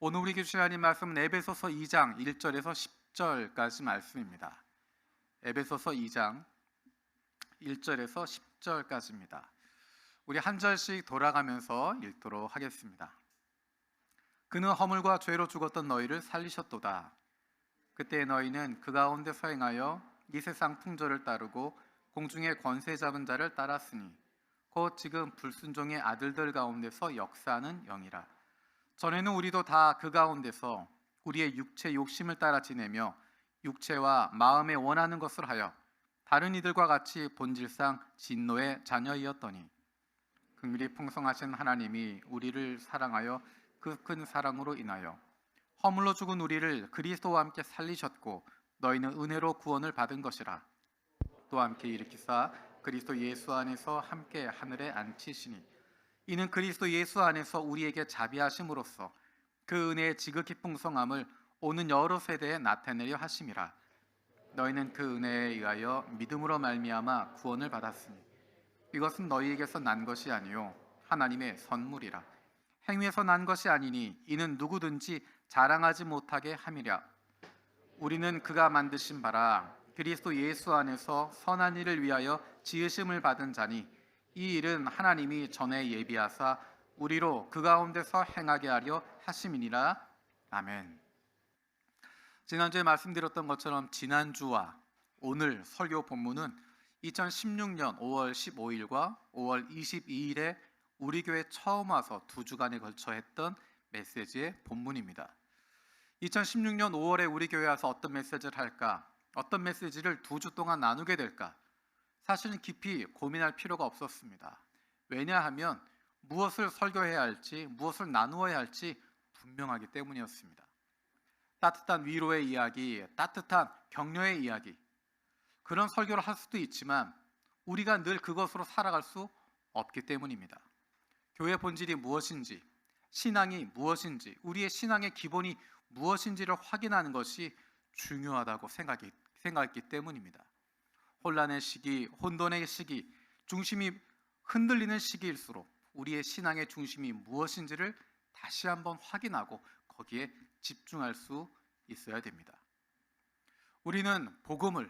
오늘 우리 교주님 하나님 말씀은 에베소서 2장 1절에서 10절까지 말씀입니다. 에베소서 2장 1절에서 10절까지입니다. 우리 한 절씩 돌아가면서 읽도록 하겠습니다. 그는 허물과 죄로 죽었던 너희를 살리셨도다. 그때 너희는 그 가운데서 행하여 이 세상 풍조를 따르고 공중의 권세 잡은 자를 따랐으니 곧 지금 불순종의 아들들 가운데서 역사하는 영이라. 전에는 우리도 다 그 가운데서 우리의 육체 욕심을 따라 지내며 육체와 마음에 원하는 것을 하여 다른 이들과 같이 본질상 진노의 자녀이었더니 긍휼이 풍성하신 하나님이 우리를 사랑하여 그 큰 사랑으로 인하여 허물로 죽은 우리를 그리스도와 함께 살리셨고 너희는 은혜로 구원을 받은 것이라. 또 함께 일으키사 그리스도 예수 안에서 함께 하늘에 앉히시니 이는 그리스도 예수 안에서 우리에게 자비하심으로써 그 은혜의 지극히 풍성함을 오는 여러 세대에 나타내려 하심이라. 너희는 그 은혜에 의하여 믿음으로 말미암아 구원을 받았으니 이것은 너희에게서 난 것이 아니요 하나님의 선물이라. 행위에서 난 것이 아니니 이는 누구든지 자랑하지 못하게 함이랴. 우리는 그가 만드신 바라 그리스도 예수 안에서 선한 일을 위하여 지으심을 받은 자니 이 일은 하나님이 전에 예비하사 우리로 그 가운데서 행하게 하려 하심이니라. 아멘. 지난주에 말씀드렸던 것처럼 지난주와 오늘 설교 본문은 2016년 5월 15일과 5월 22일에 우리 교회 처음 와서 2주간에 걸쳐 했던 메시지의 본문입니다. 2016년 5월에 우리 교회 와서 어떤 메시지를 할까? 어떤 메시지를 2주 동안 나누게 될까? 사실은 깊이 고민할 필요가 없었습니다. 왜냐하면 무엇을 설교해야 할지, 무엇을 나누어야 할지 분명하기 때문이었습니다. 따뜻한 위로의 이야기, 따뜻한 격려의 이야기, 그런 설교를 할 수도 있지만 우리가 늘 그것으로 살아갈 수 없기 때문입니다. 교회 본질이 무엇인지, 신앙이 무엇인지, 우리의 신앙의 기본이 무엇인지를 확인하는 것이 중요하다고 생각했기 때문입니다. 혼란의 시기, 혼돈의 시기, 중심이 흔들리는 시기일수록 우리의 신앙의 중심이 무엇인지를 다시 한번 확인하고 거기에 집중할 수 있어야 됩니다. 우리는 복음을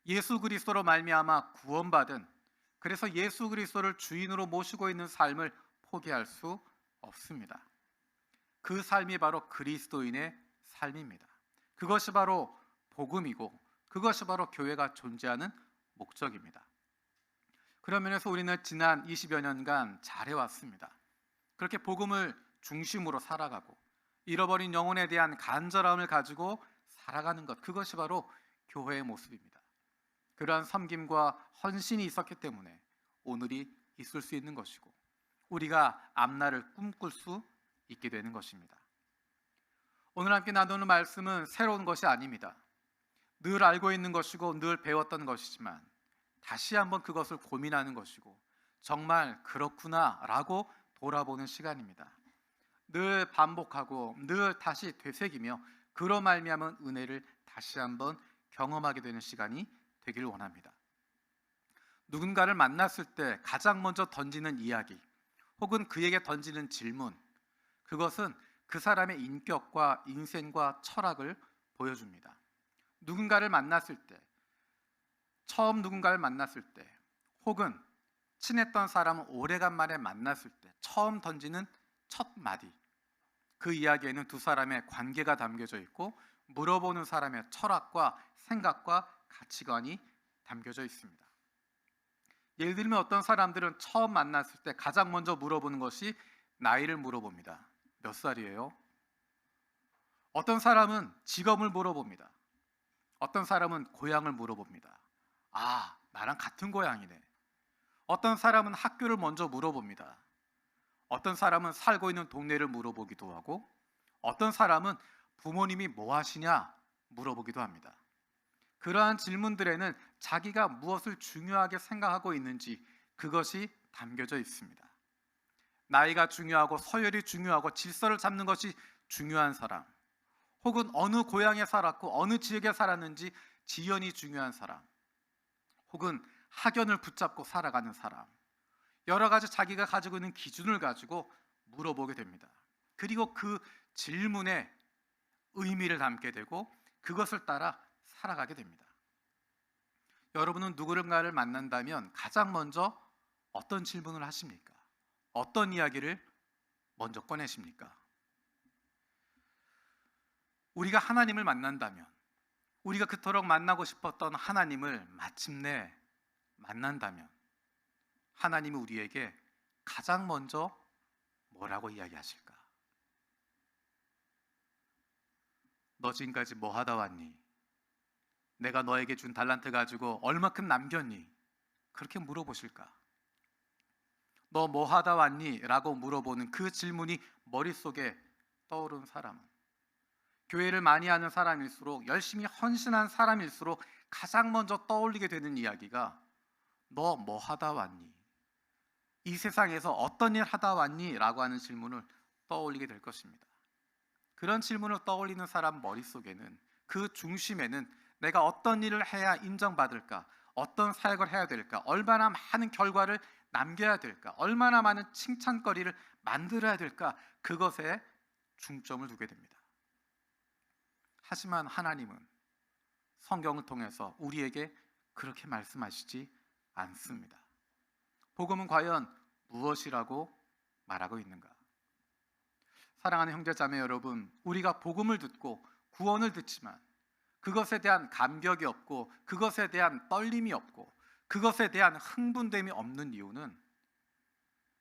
예수 그리스도로 말미암아 구원받은, 그래서 예수 그리스도를 주인으로 모시고 있는 삶을 포기할 수 없습니다. 그 삶이 바로 그리스도인의 삶입니다. 그것이 바로 복음이고 그것이 바로 교회가 존재하는 목적입니다. 그런 면에서 우리는 지난 20여 년간 잘해왔습니다. 그렇게 복음을 중심으로 살아가고 잃어버린 영혼에 대한 간절함을 가지고 살아가는 것, 그것이 바로 교회의 모습입니다. 그러한 섬김과 헌신이 있었기 때문에 오늘이 있을 수 있는 것이고 우리가 앞날을 꿈꿀 수 있게 되는 것입니다. 오늘 함께 나누는 말씀은 새로운 것이 아닙니다. 늘 알고 있는 것이고 늘 배웠던 것이지만 다시 한번 그것을 고민하는 것이고 정말 그렇구나 라고 돌아보는 시간입니다. 늘 반복하고 늘 다시 되새기며 그로 말미암은 은혜를 다시 한번 경험하게 되는 시간이 되길 원합니다. 누군가를 만났을 때 가장 먼저 던지는 이야기 혹은 그에게 던지는 질문, 그것은 그 사람의 인격과 인생과 철학을 보여줍니다. 누군가를 만났을 때, 처음 누군가를 만났을 때, 혹은 친했던 사람을 오래간만에 만났을 때 처음 던지는 첫 마디, 그 이야기에는 두 사람의 관계가 담겨져 있고 물어보는 사람의 철학과 생각과 가치관이 담겨져 있습니다. 예를 들면 어떤 사람들은 처음 만났을 때 가장 먼저 물어보는 것이 나이를 물어봅니다. 몇 살이에요? 어떤 사람은 직업을 물어봅니다. 어떤 사람은 고향을 물어봅니다. 아, 나랑 같은 고향이네. 어떤 사람은 학교를 먼저 물어봅니다. 어떤 사람은 살고 있는 동네를 물어보기도 하고 어떤 사람은 부모님이 뭐 하시냐 물어보기도 합니다. 그러한 질문들에는 자기가 무엇을 중요하게 생각하고 있는지 그것이 담겨져 있습니다. 나이가 중요하고 서열이 중요하고 질서를 잡는 것이 중요한 사람, 혹은 어느 고향에 살았고 어느 지역에 살았는지 지연이 중요한 사람, 혹은 학연을 붙잡고 살아가는 사람, 여러 가지 자기가 가지고 있는 기준을 가지고 물어보게 됩니다. 그리고 그 질문에 의미를 담게 되고 그것을 따라 살아가게 됩니다. 여러분은 누구를 만난다면 가장 먼저 어떤 질문을 하십니까? 어떤 이야기를 먼저 꺼내십니까? 우리가 하나님을 만난다면, 우리가 그토록 만나고 싶었던 하나님을 마침내 만난다면 하나님이 우리에게 가장 먼저 뭐라고 이야기하실까? 너 지금까지 뭐 하다 왔니? 내가 너에게 준 달란트 가지고 얼마큼 남겼니? 그렇게 물어보실까? 너 뭐 하다 왔니? 라고 물어보는 그 질문이 머릿속에 떠오른 사람은, 교회를 많이 하는 사람일수록, 열심히 헌신한 사람일수록 가장 먼저 떠올리게 되는 이야기가 너 뭐 하다 왔니? 이 세상에서 어떤 일 하다 왔니? 라고 하는 질문을 떠올리게 될 것입니다. 그런 질문을 떠올리는 사람 머릿속에는, 그 중심에는 내가 어떤 일을 해야 인정받을까? 어떤 사역을 해야 될까? 얼마나 많은 결과를 남겨야 될까? 얼마나 많은 칭찬거리를 만들어야 될까? 그것에 중점을 두게 됩니다. 하지만 하나님은 성경을 통해서 우리에게 그렇게 말씀하시지 않습니다. 복음은 과연 무엇이라고 말하고 있는가? 사랑하는 형제자매 여러분, 우리가 복음을 듣고 구원을 듣지만 그것에 대한 감격이 없고, 그것에 대한 떨림이 없고, 그것에 대한 흥분됨이 없는 이유는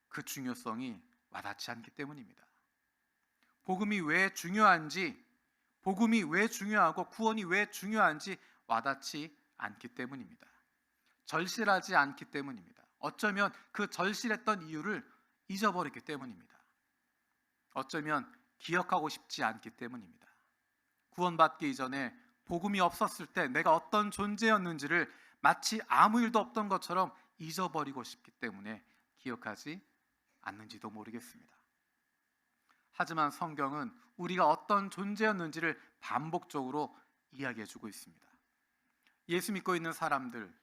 그 중요성이 와닿지 않기 때문입니다. 복음이 왜 중요한지, 복음이 왜 중요하고 구원이 왜 중요한지 와닿지 않기 때문입니다. 절실하지 않기 때문입니다. 어쩌면 그 절실했던 이유를 잊어버렸기 때문입니다. 어쩌면 기억하고 싶지 않기 때문입니다. 구원받기 이전에 복음이 없었을 때 내가 어떤 존재였는지를 마치 아무 일도 없던 것처럼 잊어버리고 싶기 때문에 기억하지 않는지도 모르겠습니다. 하지만 성경은 우리가 어떤 존재였는지를 반복적으로 이야기해주고 있습니다. 예수 믿고 있는 사람들,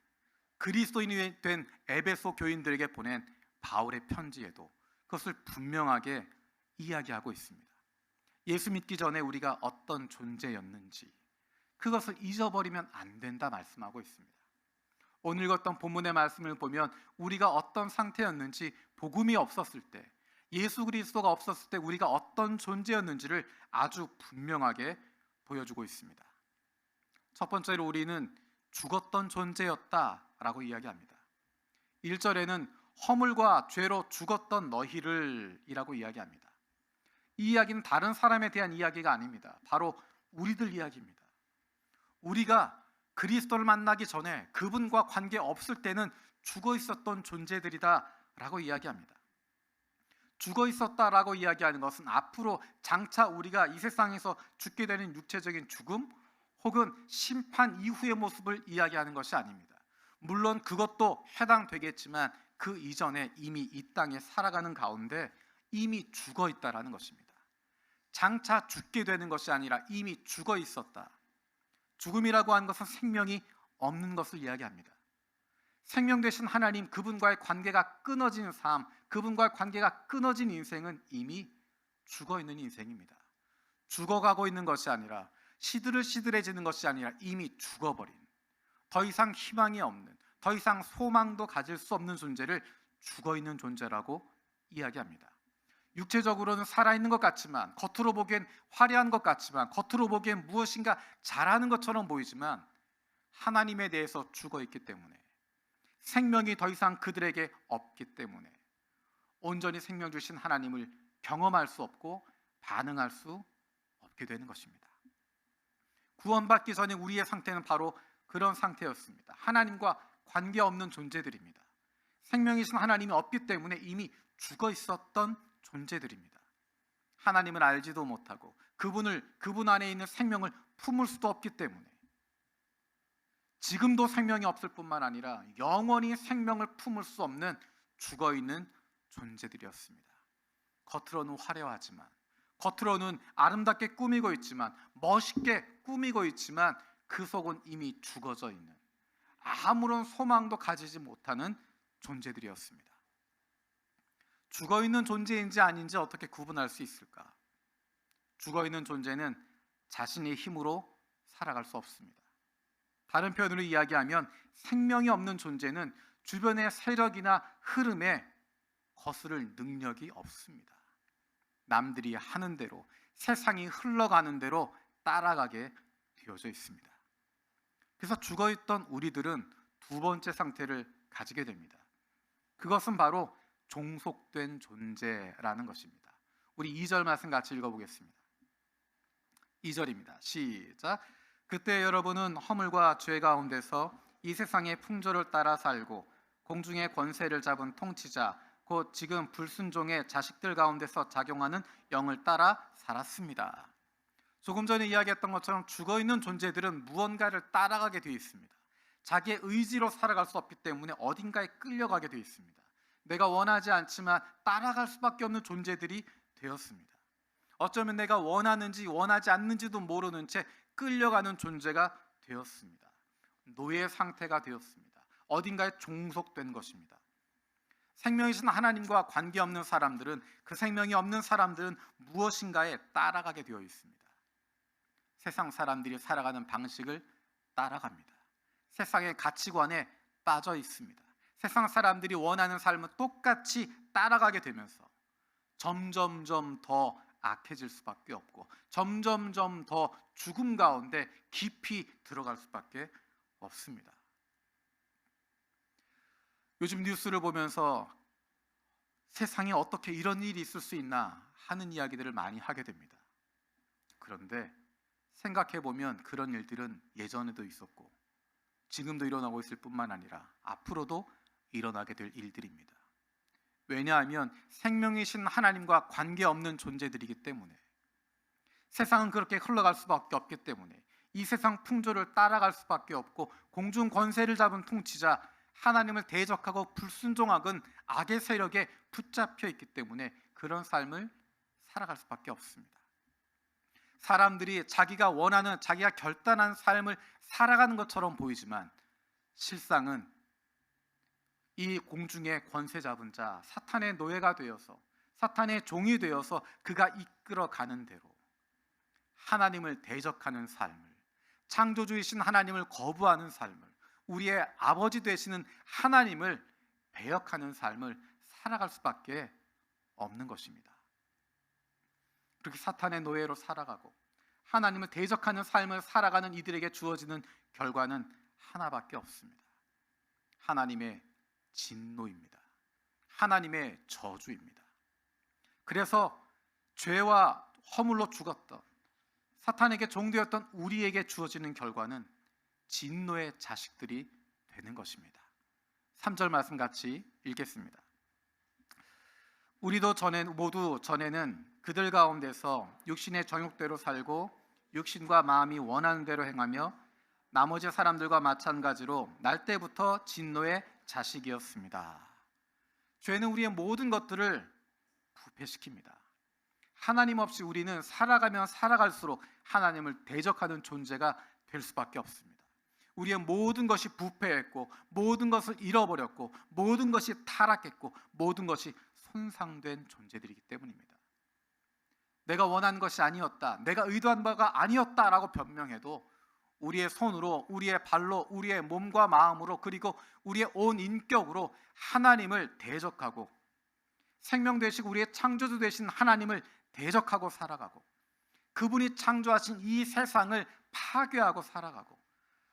그리스도인이 된 에베소 교인들에게 보낸 바울의 편지에도 그것을 분명하게 이야기하고 있습니다. 예수 믿기 전에 우리가 어떤 존재였는지 그것을 잊어버리면 안 된다 말씀하고 있습니다. 오늘 읽었던 본문의 말씀을 보면 우리가 어떤 상태였는지, 복음이 없었을 때, 예수 그리스도가 없었을 때 우리가 어떤 존재였는지를 아주 분명하게 보여주고 있습니다. 첫 번째로 우리는 죽었던 존재였다라고 이야기합니다. 1절에는 허물과 죄로 죽었던 너희를 이라고 이야기합니다. 이 이야기는 다른 사람에 대한 이야기가 아닙니다. 바로 우리들 이야기입니다. 우리가 그리스도를 만나기 전에, 그분과 관계 없을 때는 죽어 있었던 존재들이다 라고 이야기합니다. 죽어 있었다라고 이야기하는 것은 앞으로 장차 우리가 이 세상에서 죽게 되는 육체적인 죽음 혹은 심판 이후의 모습을 이야기하는 것이 아닙니다. 물론 그것도 해당되겠지만 그 이전에 이미 이 땅에 살아가는 가운데 이미 죽어 있다라는 것입니다. 장차 죽게 되는 것이 아니라 이미 죽어 있었다. 죽음이라고 하는 것은 생명이 없는 것을 이야기합니다. 생명 되신 하나님, 그분과의 관계가 끊어진 삶, 그분과의 관계가 끊어진 인생은 이미 죽어 있는 인생입니다. 죽어가고 있는 것이 아니라, 시들해지는 것이 아니라 이미 죽어버린, 더 이상 희망이 없는, 더 이상 소망도 가질 수 없는 존재를 죽어 있는 존재라고 이야기합니다. 육체적으로는 살아있는 것 같지만, 겉으로 보기엔 화려한 것 같지만, 겉으로 보기엔 무엇인가 잘하는 것처럼 보이지만 하나님에 대해서 죽어 있기 때문에, 생명이 더 이상 그들에게 없기 때문에 온전히 생명 주신 하나님을 경험할 수 없고 반응할 수 없게 되는 것입니다. 구원받기 전에 우리의 상태는 바로 그런 상태였습니다. 하나님과 관계없는 존재들입니다. 생명이신 하나님이 없기 때문에 이미 죽어 있었던 존재들입니다. 하나님을 알지도 못하고 그분 안에 있는 생명을 품을 수도 없기 때문에 지금도 생명이 없을 뿐만 아니라 영원히 생명을 품을 수 없는 죽어 있는 존재들이었습니다. 겉으로는 화려하지만, 겉으로는 아름답게 꾸미고 있지만, 멋있게 꾸미고 있지만 그 속은 이미 죽어져 있는, 아무런 소망도 가지지 못하는 존재들이었습니다. 죽어 있는 존재인지 아닌지 어떻게 구분할 수 있을까? 죽어있는 존재는 자신의 힘으로 살아갈 수 없습니다. 다른 표현으로 이야기하면 생명이 없는 존재는 주변의 세력이나 흐름에 거스를 능력이 없습니다. 남들이 하는 대로, 세상이 흘러가는 대로 따라가게 되어져 있습니다. 그래서 죽어있던 우리들은 두 번째 상태를 가지게 됩니다. 그것은 바로 종속된 존재라는 것입니다. 우리 2절 말씀 같이 읽어보겠습니다. 2절입니다. 시작. 그때 여러분은 허물과 죄 가운데서 이 세상의 풍조를 따라 살고 공중의 권세를 잡은 통치자 곧 지금 불순종의 자식들 가운데서 작용하는 영을 따라 살았습니다. 조금 전에 이야기했던 것처럼 죽어있는 존재들은 무언가를 따라가게 되어 있습니다. 자기의 의지로 살아갈 수 없기 때문에 어딘가에 끌려가게 되어 있습니다. 내가 원하지 않지만 따라갈 수밖에 없는 존재들이 되었습니다. 어쩌면 내가 원하는지 원하지 않는지도 모르는 채 끌려가는 존재가 되었습니다. 노예 상태가 되었습니다. 어딘가에 종속된 것입니다. 생명이신 하나님과 관계없는 사람들은, 그 생명이 없는 사람들은 무엇인가에 따라가게 되어 있습니다. 세상 사람들이 살아가는 방식을 따라갑니다. 세상의 가치관에 빠져 있습니다. 세상 사람들이 원하는 삶을 똑같이 따라가게 되면서 점점점 더 악해질 수밖에 없고 점점점 더 죽음 가운데 깊이 들어갈 수밖에 없습니다. 요즘 뉴스를 보면서 세상에 어떻게 이런 일이 있을 수 있나 하는 이야기들을 많이 하게 됩니다. 그런데 생각해 보면 그런 일들은 예전에도 있었고 지금도 일어나고 있을 뿐만 아니라 앞으로도 일어나게 될 일들입니다. 왜냐하면 생명이신 하나님과 관계없는 존재들이기 때문에, 세상은 그렇게 흘러갈 수밖에 없기 때문에, 이 세상 풍조를 따라갈 수밖에 없고 공중 권세를 잡은 통치자 하나님을 대적하고 불순종하건 악의 세력에 붙잡혀 있기 때문에 그런 삶을 살아갈 수밖에 없습니다. 사람들이 자기가 원하는, 자기가 결단한 삶을 살아가는 것처럼 보이지만 실상은 이 공중의 권세 잡은 자, 사탄의 노예가 되어서, 사탄의 종이 되어서 그가 이끌어가는 대로 하나님을 대적하는 삶을, 창조주이신 하나님을 거부하는 삶을, 우리의 아버지 되시는 하나님을 배역하는 삶을 살아갈 수밖에 없는 것입니다. 그렇게 사탄의 노예로 살아가고 하나님을 대적하는 삶을 살아가는 이들에게 주어지는 결과는 하나밖에 없습니다. 하나님의 진노입니다. 하나님의 저주입니다. 그래서 죄와 허물로 죽었던, 사탄에게 종되었던 우리에게 주어지는 결과는 진노의 자식들이 되는 것입니다. 3절 말씀 같이 읽겠습니다. 우리도 모두 전에는 그들 가운데서 육신의 정욕대로 살고 육신과 마음이 원하는 대로 행하며 나머지 사람들과 마찬가지로 날 때부터 진노의 자식이었습니다. 죄는 우리의 모든 것들을 부패시킵니다. 하나님 없이 우리는 살아가면 살아갈수록 하나님을 대적하는 존재가 될 수밖에 없습니다. 우리의 모든 것이 부패했고 모든 것을 잃어버렸고 모든 것이 타락했고 모든 것이 손상된 존재들이기 때문입니다. 내가 원하는 것이 아니었다, 내가 의도한 바가 아니었다라고 변명해도 우리의 손으로, 우리의 발로, 우리의 몸과 마음으로, 그리고 우리의 온 인격으로 하나님을 대적하고 생명 되시고 우리의 창조주 되신 하나님을 대적하고 살아가고 그분이 창조하신 이 세상을 파괴하고 살아가고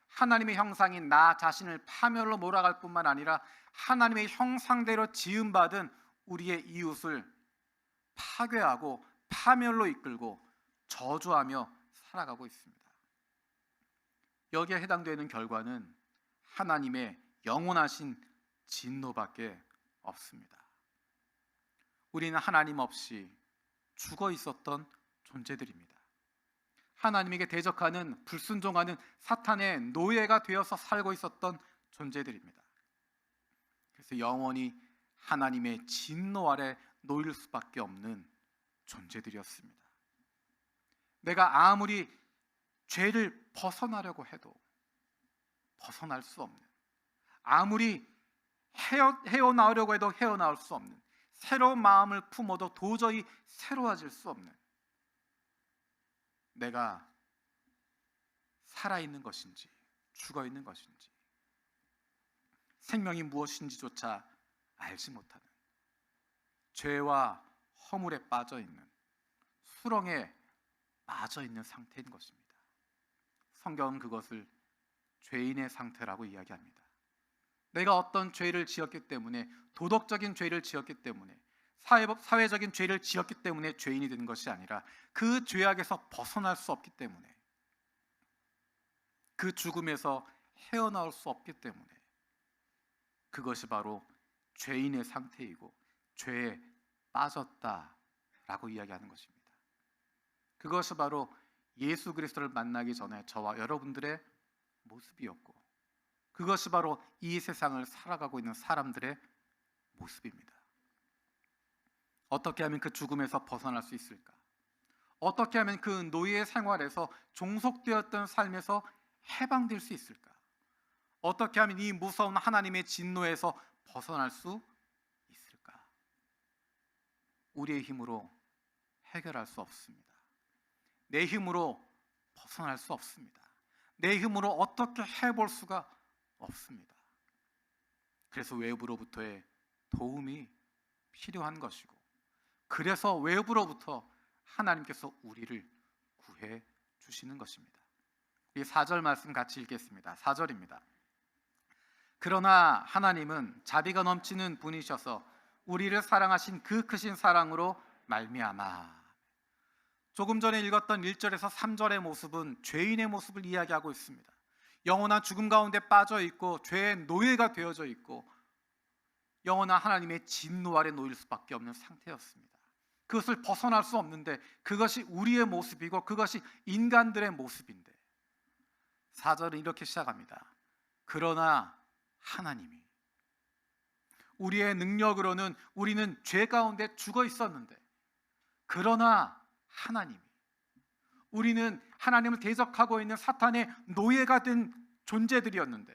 하나님의 형상인 나 자신을 파멸로 몰아갈 뿐만 아니라 하나님의 형상대로 지음받은 우리의 이웃을 파괴하고 파멸로 이끌고 저주하며 살아가고 있습니다. 여기에 해당되는 결과는 하나님의 영원하신 진노밖에 없습니다. 우리는 하나님 없이 죽어 있었던 존재들입니다. 하나님에게 대적하는, 불순종하는 사탄의 노예가 되어서 살고 있었던 존재들입니다. 그래서 영원히 하나님의 진노 아래 놓일 수밖에 없는 존재들이었습니다. 내가 아무리 죄를 벗어나려고 해도 벗어날 수 없는, 아무리 헤어나오려고 해도 헤어나올 수 없는, 새로운 마음을 품어도 도저히 새로워질 수 없는 내가 살아있는 것인지 죽어있는 것인지 생명이 무엇인지조차 알지 못하는 죄와 허물에 빠져있는 수렁에 빠져있는 상태인 것입니다. 성경은 그것을 죄인의 상태라고 이야기합니다. 내가 어떤 죄를 지었기 때문에, 도덕적인 죄를 지었기 때문에, 사회적인 죄를 지었기 때문에 죄인이 되는 것이 아니라 그 죄악에서 벗어날 수 없기 때문에, 그 죽음에서 헤어나올 수 없기 때문에 그것이 바로 죄인의 상태이고 죄에 빠졌다라고 이야기하는 것입니다. 그것이 바로 예수 그리스도를 만나기 전에 저와 여러분들의 모습이었고, 그것이 바로 이 세상을 살아가고 있는 사람들의 모습입니다. 어떻게 하면 그 죽음에서 벗어날 수 있을까? 어떻게 하면 그 노예의 생활에서 종속되었던 삶에서 해방될 수 있을까? 어떻게 하면 이 무서운 하나님의 진노에서 벗어날 수 있을까? 우리의 힘으로 해결할 수 없습니다. 내 힘으로 벗어날 수 없습니다. 내 힘으로 어떻게 해볼 수가 없습니다. 그래서 외부로부터의 도움이 필요한 것이고, 그래서 외부로부터 하나님께서 우리를 구해 주시는 것입니다. 이 4절 말씀 같이 읽겠습니다. 4절입니다. 그러나 하나님은 자비가 넘치는 분이셔서 우리를 사랑하신 그 크신 사랑으로 말미암아. 조금 전에 읽었던 1절에서 3절의 모습은 죄인의 모습을 이야기하고 있습니다. 영원한 죽음 가운데 빠져 있고 죄의 노예가 되어져 있고 영원한 하나님의 진노 아래 놓일 수밖에 없는 상태였습니다. 그것을 벗어날 수 없는데 그것이 우리의 모습이고 그것이 인간들의 모습인데, 4절은 이렇게 시작합니다. 그러나 하나님이, 우리의 능력으로는 우리는 죄 가운데 죽어 있었는데, 그러나 하나님이, 우리는 하나님을 대적하고 있는 사탄의 노예가 된 존재들이었는데,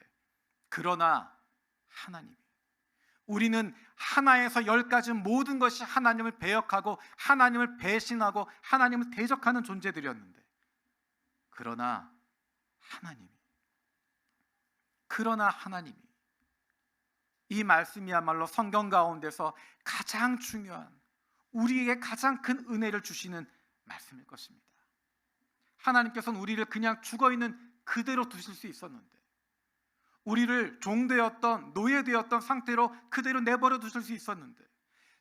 그러나 하나님이, 우리는 하나에서 10까지 모든 것이 하나님을 배역하고 하나님을 배신하고 하나님을 대적하는 존재들이었는데, 그러나 하나님이, 이 말씀이야말로 성경 가운데서 가장 중요한, 우리에게 가장 큰 은혜를 주시는 말씀일 것입니다. 하나님께서는 우리를 그냥 죽어있는 그대로 두실 수 있었는데, 우리를 종되었던, 노예되었던 상태로 그대로 내버려 두실 수 있었는데,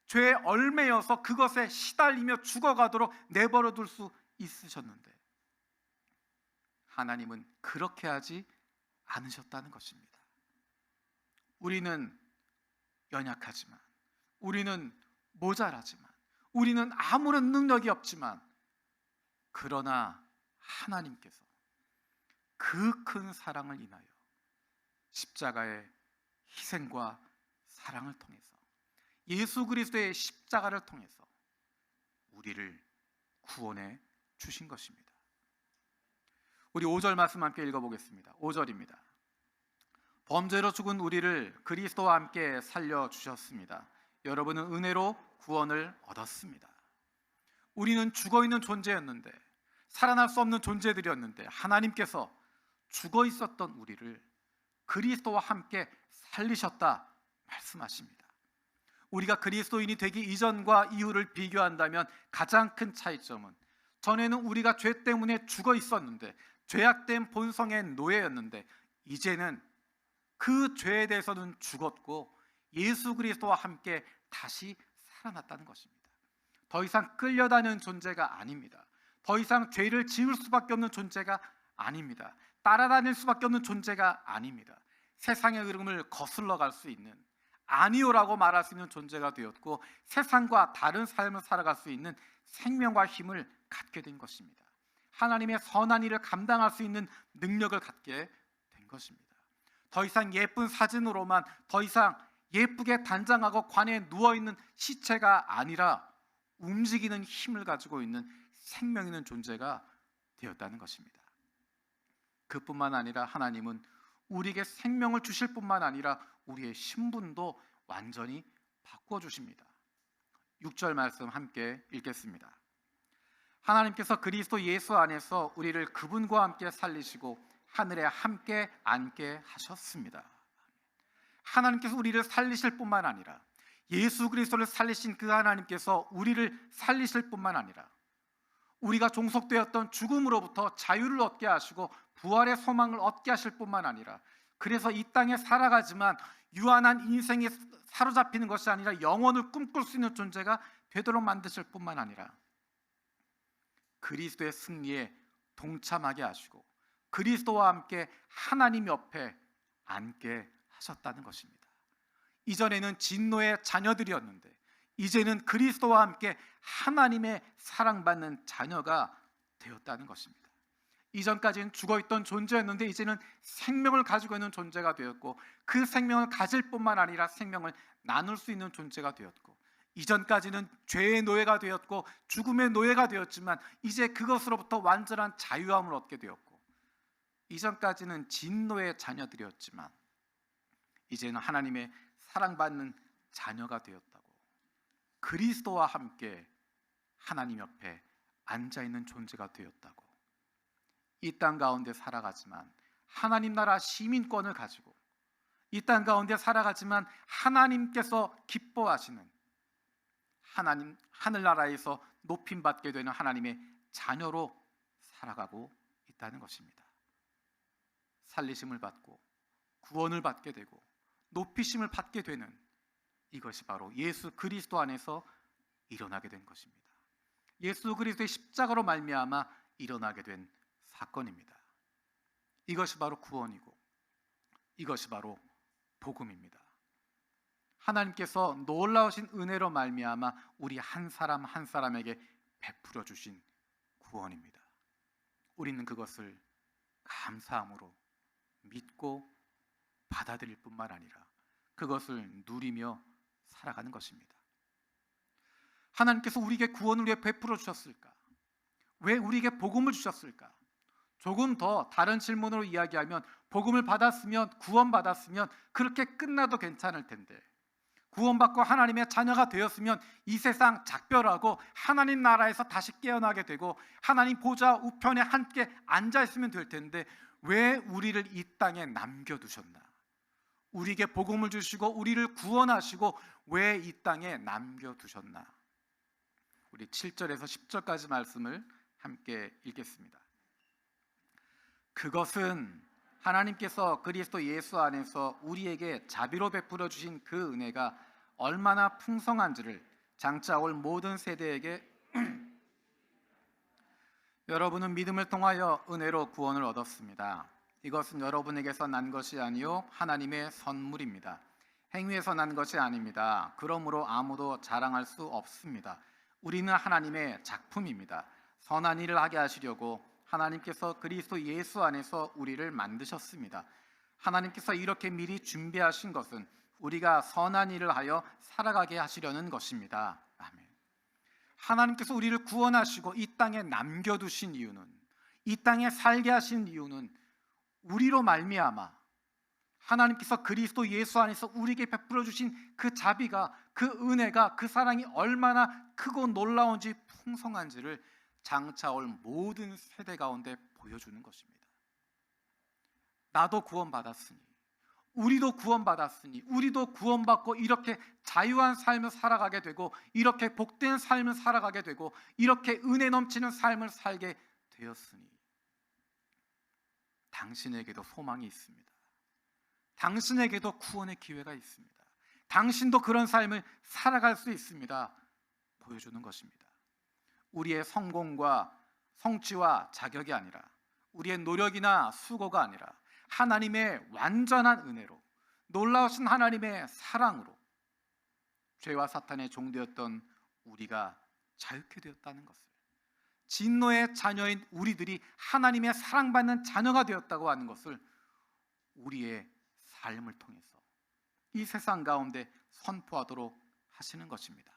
죄에 얽매여서 그것에 시달리며 죽어가도록 내버려 둘 수 있으셨는데, 하나님은 그렇게 하지 않으셨다는 것입니다. 우리는 연약하지만, 우리는 모자라지만, 우리는 아무런 능력이 없지만, 그러나 하나님께서 그 큰 사랑을 인하여 십자가의 희생과 사랑을 통해서, 예수 그리스도의 십자가를 통해서 우리를 구원해 주신 것입니다. 우리 5절 말씀 함께 읽어보겠습니다. 5절입니다. 범죄로 죽은 우리를 그리스도와 함께 살려주셨습니다. 여러분은 은혜로 구원을 얻었습니다. 우리는 죽어있는 존재였는데, 살아날 수 없는 존재들이었는데, 하나님께서 죽어 있었던 우리를 그리스도와 함께 살리셨다 말씀하십니다. 우리가 그리스도인이 되기 이전과 이후를 비교한다면 가장 큰 차이점은, 전에는 우리가 죄 때문에 죽어 있었는데, 죄악된 본성의 노예였는데, 이제는 그 죄에 대해서는 죽었고 예수 그리스도와 함께 다시 살아났다는 것입니다. 더 이상 끌려다니는 존재가 아닙니다. 더 이상 죄를 지을 수밖에 없는 존재가 아닙니다. 따라다닐 수밖에 없는 존재가 아닙니다. 세상의 흐름을 거슬러 갈 수 있는, 아니오라고 말할 수 있는 존재가 되었고, 세상과 다른 삶을 살아갈 수 있는 생명과 힘을 갖게 된 것입니다. 하나님의 선한 일을 감당할 수 있는 능력을 갖게 된 것입니다. 더 이상 예쁜 사진으로만, 더 이상 예쁘게 단장하고 관에 누워있는 시체가 아니라 움직이는 힘을 가지고 있는 생명 있는 존재가 되었다는 것입니다. 그뿐만 아니라 하나님은 우리에게 생명을 주실 뿐만 아니라 우리의 신분도 완전히 바꿔주십니다. 6절 말씀 함께 읽겠습니다. 하나님께서 그리스도 예수 안에서 우리를 그분과 함께 살리시고 하늘에 함께 앉게 하셨습니다. 하나님께서 우리를 살리실 뿐만 아니라 예수 그리스도를 살리신 그 하나님께서 우리를 살리실 뿐만 아니라 우리가 종속되었던 죽음으로부터 자유를 얻게 하시고 부활의 소망을 얻게 하실 뿐만 아니라 그래서 이 땅에 살아가지만 유한한 인생에 사로잡히는 것이 아니라 영원을 꿈꿀 수 있는 존재가 되도록 만드실 뿐만 아니라 그리스도의 승리에 동참하게 하시고 그리스도와 함께 하나님 옆에 앉게 하셨다는 것입니다. 이전에는 진노의 자녀들이었는데 이제는 그리스도와 함께 하나님의 사랑받는 자녀가 되었다는 것입니다. 이전까지는 죽어있던 존재였는데 이제는 생명을 가지고 있는 존재가 되었고 그 생명을 가질 뿐만 아니라 생명을 나눌 수 있는 존재가 되었고 이전까지는 죄의 노예가 되었고 죽음의 노예가 되었지만 이제 그것으로부터 완전한 자유함을 얻게 되었고 이전까지는 진노의 자녀들이었지만 이제는 하나님의 사랑받는 자녀가 되었다고 그리스도와 함께 하나님 옆에 앉아있는 존재가 되었다고 이 땅 가운데 살아가지만 하나님 나라 시민권을 가지고 이 땅 가운데 살아가지만 하나님께서 기뻐하시는 하나님 하늘나라에서 높임받게 되는 하나님의 자녀로 살아가고 있다는 것입니다. 살리심을 받고 구원을 받게 되고 높이심을 받게 되는 이것이 바로 예수 그리스도 안에서 일어나게 된 것입니다. 예수 그리스도의 십자가로 말미암아 일어나게 된 사건입니다. 이것이 바로 구원이고 이것이 바로 복음입니다. 하나님께서 놀라우신 은혜로 말미암아 우리 한 사람 한 사람에게 베풀어 주신 구원입니다. 우리는 그것을 감사함으로 믿고 받아들일 뿐만 아니라 그것을 누리며 살아가는 것입니다. 하나님께서 우리에게 구원을 왜 베풀어 주셨을까? 왜 우리에게 복음을 주셨을까? 조금 더 다른 질문으로 이야기하면 복음을 받았으면 구원받았으면 그렇게 끝나도 괜찮을 텐데 구원받고 하나님의 자녀가 되었으면 이 세상 작별하고 하나님 나라에서 다시 깨어나게 되고 하나님 보좌 우편에 함께 앉아있으면 될 텐데 왜 우리를 이 땅에 남겨두셨나? 우리에게 복음을 주시고 우리를 구원하시고 왜 이 땅에 남겨두셨나? 우리 7절에서 10절까지 말씀을 함께 읽겠습니다. 그것은 하나님께서 그리스도 예수 안에서 우리에게 자비로 베풀어 주신 그 은혜가 얼마나 풍성한지를 장차 올 모든 세대에게 여러분은 믿음을 통하여 은혜로 구원을 얻었습니다. 이것은 여러분에게서 난 것이 아니요 하나님의 선물입니다. 행위에서 난 것이 아닙니다. 그러므로 아무도 자랑할 수 없습니다. 우리는 하나님의 작품입니다. 선한 일을 하게 하시려고 하나님께서 그리스도 예수 안에서 우리를 만드셨습니다. 하나님께서 이렇게 미리 준비하신 것은 우리가 선한 일을 하여 살아가게 하시려는 것입니다. 아멘. 하나님께서 우리를 구원하시고 이 땅에 남겨두신 이유는 이 땅에 살게 하신 이유는 우리로 말미암아 하나님께서 그리스도 예수 안에서 우리에게 베풀어 주신 그 자비가 그 은혜가 그 사랑이 얼마나 크고 놀라운지 풍성한지를 장차 올 모든 세대 가운데 보여주는 것입니다. 나도 구원받았으니 우리도 구원받았으니 우리도 구원받고 이렇게 자유한 삶을 살아가게 되고 이렇게 복된 삶을 살아가게 되고 이렇게 은혜 넘치는 삶을 살게 되었으니 당신에게도 소망이 있습니다. 당신에게도 구원의 기회가 있습니다. 당신도 그런 삶을 살아갈 수 있습니다. 보여주는 것입니다. 우리의 성공과 성취와 자격이 아니라 우리의 노력이나 수고가 아니라 하나님의 완전한 은혜로 놀라우신 하나님의 사랑으로 죄와 사탄의 종되었던 우리가 자유케 되었다는 것을 진노의 자녀인 우리들이 하나님의 사랑받는 자녀가 되었다고 하는 것을 우리의 삶을 통해서 이 세상 가운데 선포하도록 하시는 것입니다.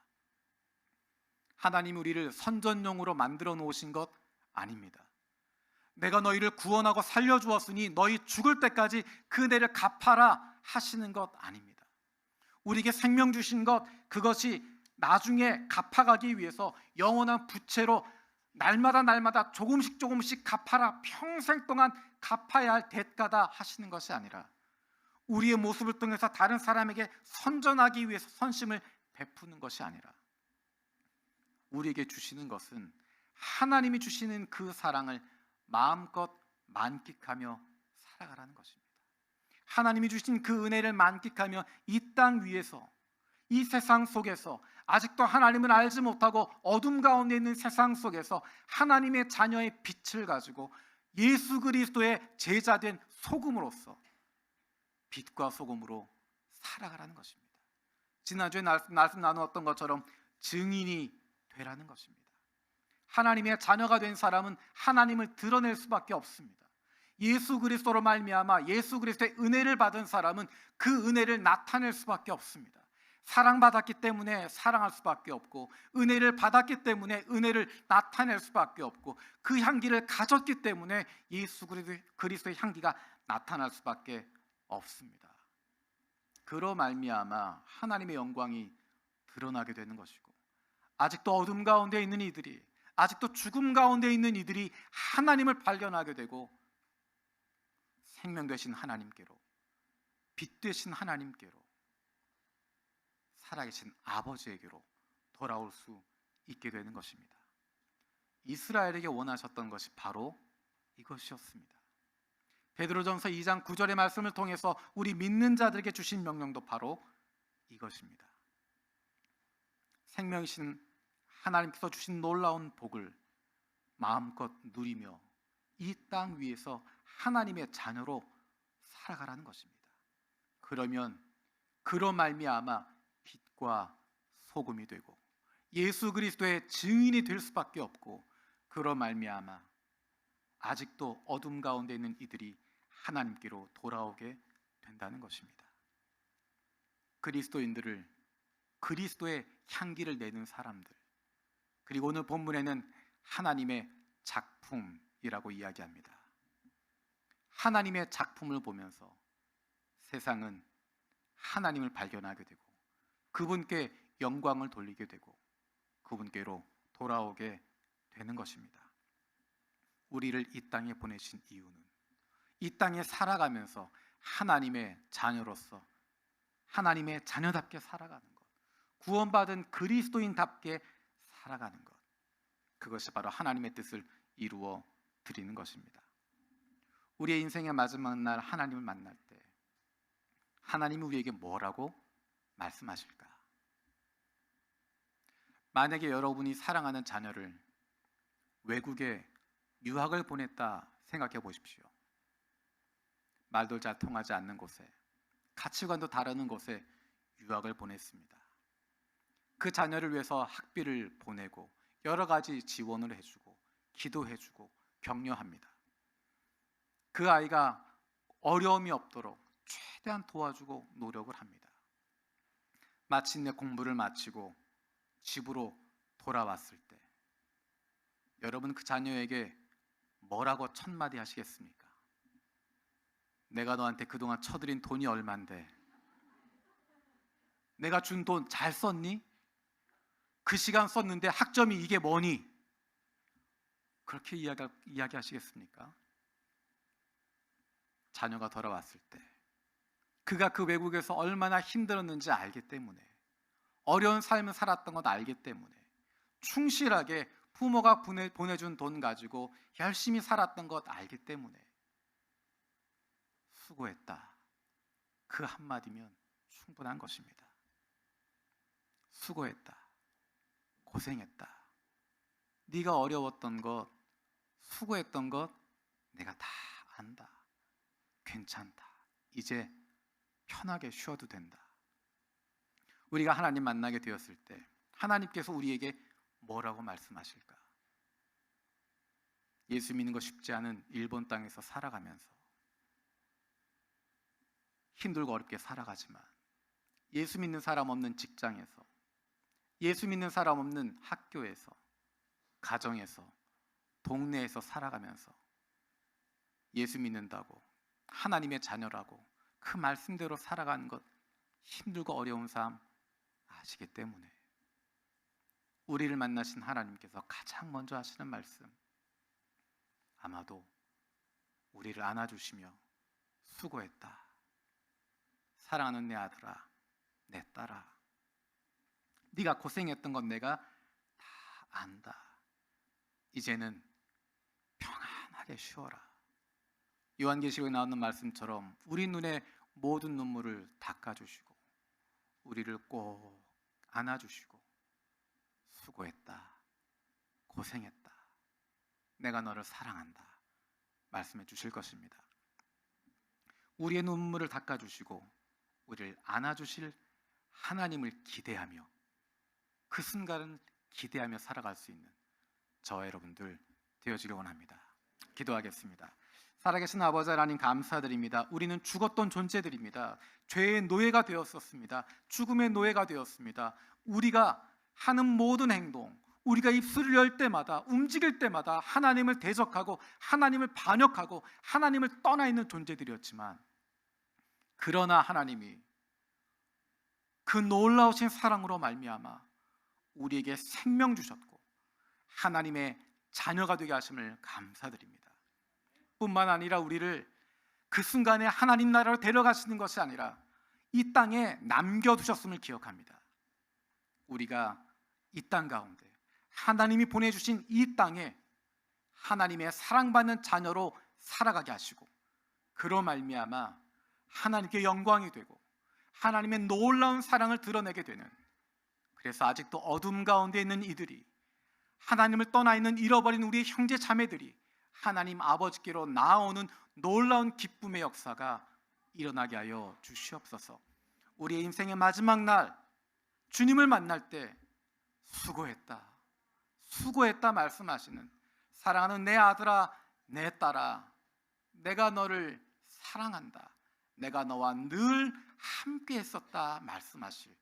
하나님 우리를 선전용으로 만들어 놓으신 것 아닙니다. 내가 너희를 구원하고 살려주었으니 너희 죽을 때까지 그 은혜를 갚아라 하시는 것 아닙니다. 우리에게 생명 주신 것 그것이 나중에 갚아가기 위해서 영원한 부채로 날마다 조금씩 갚아라, 평생 동안 갚아야 할 대가다 하시는 것이 아니라 우리의 모습을 통해서 다른 사람에게 선전하기 위해서 선심을 베푸는 것이 아니라 우리에게 주시는 것은 하나님이 주시는 그 사랑을 마음껏 만끽하며 살아가라는 것입니다. 하나님이 주신 그 은혜를 만끽하며 이 땅 위에서, 이 세상 속에서, 아직도 하나님을 알지 못하고 어둠 가운데 있는 세상 속에서 하나님의 자녀의 빛을 가지고 예수 그리스도의 제자된 소금으로서 빛과 소금으로 살아가라는 것입니다. 지난주에 말씀 나누었던 것처럼 증인이 되라는 것입니다. 하나님의 자녀가 된 사람은 하나님을 드러낼 수밖에 없습니다. 예수 그리스도로 말미암아 예수 그리스도의 은혜를 받은 사람은 그 은혜를 나타낼 수밖에 없습니다. 사랑받았기 때문에 사랑할 수밖에 없고, 은혜를 받았기 때문에 은혜를 나타낼 수밖에 없고, 그 향기를 가졌기 때문에 예수 그리스도의 향기가 나타날 수밖에 없습니다. 그로 말미암아 하나님의 영광이 드러나게 되는 것이고, 아직도 어둠 가운데 있는 이들이, 아직도 죽음 가운데 있는 이들이 하나님을 발견하게 되고 생명 되신 하나님께로, 빛 되신 하나님께로, 살아계신 아버지에게로 돌아올 수 있게 되는 것입니다. 이스라엘에게 원하셨던 것이 바로 이것이었습니다. 베드로전서 2장 9절의 말씀을 통해서 우리 믿는 자들에게 주신 명령도 바로 이것입니다. 생명이신 하나님께서 주신 놀라운 복을 마음껏 누리며 이 땅 위에서 하나님의 자녀로 살아가라는 것입니다. 그러면 그로 말미암아 빛과 소금이 되고 예수 그리스도의 증인이 될 수밖에 없고, 그로 말미암아 아직도 어둠 가운데 있는 이들이 하나님께로 돌아오게 된다는 것입니다. 그리스도인들을, 그리스도의 향기를 내는 사람들, 그리고 오늘 본문에는 하나님의 작품이라고 이야기합니다. 하나님의 작품을 보면서 세상은 하나님을 발견하게 되고 그분께 영광을 돌리게 되고 그분께로 돌아오게 되는 것입니다. 우리를 이 땅에 보내신 이유는 이 땅에 살아가면서 하나님의 자녀로서 하나님의 자녀답게 살아가는 것, 구원받은 그리스도인답게 살아가는 것, 그것이 바로 하나님의 뜻을 이루어 드리는 것입니다. 우리의 인생의 마지막 날 하나님을 만날 때 하나님이 우리에게 뭐라고 말씀하실까? 만약에 여러분이 사랑하는 자녀를 외국에 유학을 보냈다 생각해 보십시오. 말도 잘 통하지 않는 곳에, 가치관도 다르는 곳에 유학을 보냈습니다. 그 자녀를 위해서 학비를 보내고 여러 가지 지원을 해주고 기도해주고 격려합니다. 그 아이가 어려움이 없도록 최대한 도와주고 노력을 합니다. 마침내 공부를 마치고 집으로 돌아왔을 때 여러분 그 자녀에게 뭐라고 첫마디 하시겠습니까? 내가 너한테 그동안 쳐들인 돈이 얼만데, 내가 준 돈 잘 썼니? 그 시간 썼는데 학점이 이게 뭐니? 그렇게 이야기하시겠습니까? 자녀가 돌아왔을 때 그가 그 외국에서 얼마나 힘들었는지 알기 때문에, 어려운 삶을 살았던 것 알기 때문에, 충실하게 부모가 보내준 돈 가지고 열심히 살았던 것 알기 때문에 수고했다, 그 한마디면 충분한 것입니다. 수고했다, 고생했다, 네가 어려웠던 것, 수고했던 것 내가 다 안다, 괜찮다, 이제 편하게 쉬어도 된다. 우리가 하나님 만나게 되었을 때 하나님께서 우리에게 뭐라고 말씀하실까? 예수 믿는 거 쉽지 않은 일본 땅에서 살아가면서 힘들고 어렵게 살아가지만, 예수 믿는 사람 없는 직장에서, 예수 믿는 사람 없는 학교에서, 가정에서, 동네에서 살아가면서 예수 믿는다고, 하나님의 자녀라고 그 말씀대로 살아가는 것 힘들고 어려운 삶 아시기 때문에 우리를 만나신 하나님께서 가장 먼저 하시는 말씀, 아마도 우리를 안아주시며 수고했다. 사랑하는 내 아들아, 내 딸아, 네가 고생했던 건 내가 다 안다. 이제는 평안하게 쉬어라. 요한계시록에 나오는 말씀처럼 우리 눈에 모든 눈물을 닦아주시고 우리를 꼭 안아주시고 수고했다, 고생했다, 내가 너를 사랑한다 말씀해 주실 것입니다. 우리의 눈물을 닦아주시고 우리를 안아주실 하나님을 기대하며 그 순간을 기대하며 살아갈 수 있는 저와 여러분들 되어지길 원합니다. 기도하겠습니다. 살아계신 아버지 하나님 감사드립니다. 우리는 죽었던 존재들입니다. 죄의 노예가 되었었습니다. 죽음의 노예가 되었습니다. 우리가 하는 모든 행동, 우리가 입술을 열 때마다, 움직일 때마다 하나님을 대적하고 하나님을 반역하고 하나님을 떠나 있는 존재들이었지만, 그러나 하나님이 그 놀라우신 사랑으로 말미암아 우리에게 생명 주셨고 하나님의 자녀가 되게 하심을 감사드립니다. 뿐만 아니라 우리를 그 순간에 하나님 나라로 데려가시는 것이 아니라 이 땅에 남겨두셨음을 기억합니다. 우리가 이 땅 가운데 하나님이 보내주신 이 땅에 하나님의 사랑받는 자녀로 살아가게 하시고, 그로 말미암아 하나님께 영광이 되고 하나님의 놀라운 사랑을 드러내게 되는, 그래서 아직도 어둠 가운데 있는 이들이, 하나님을 떠나 있는 잃어버린 우리의 형제 자매들이 하나님 아버지께로 나아오는 놀라운 기쁨의 역사가 일어나게 하여 주시옵소서. 우리의 인생의 마지막 날 주님을 만날 때 수고했다, 수고했다 말씀하시는, 사랑하는 내 아들아, 내 딸아, 내가 너를 사랑한다, 내가 너와 늘 함께 했었다 말씀하실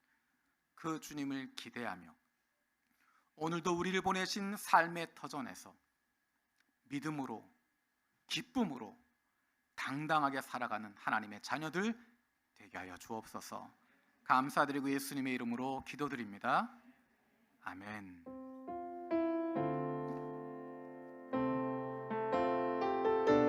그 주님을 기대하며 오늘도 우리를 보내신 삶의 터전에서 믿음으로, 기쁨으로 당당하게 살아가는 하나님의 자녀들 되게 하여 주옵소서. 감사드리고 예수님의 이름으로 기도드립니다. 아멘.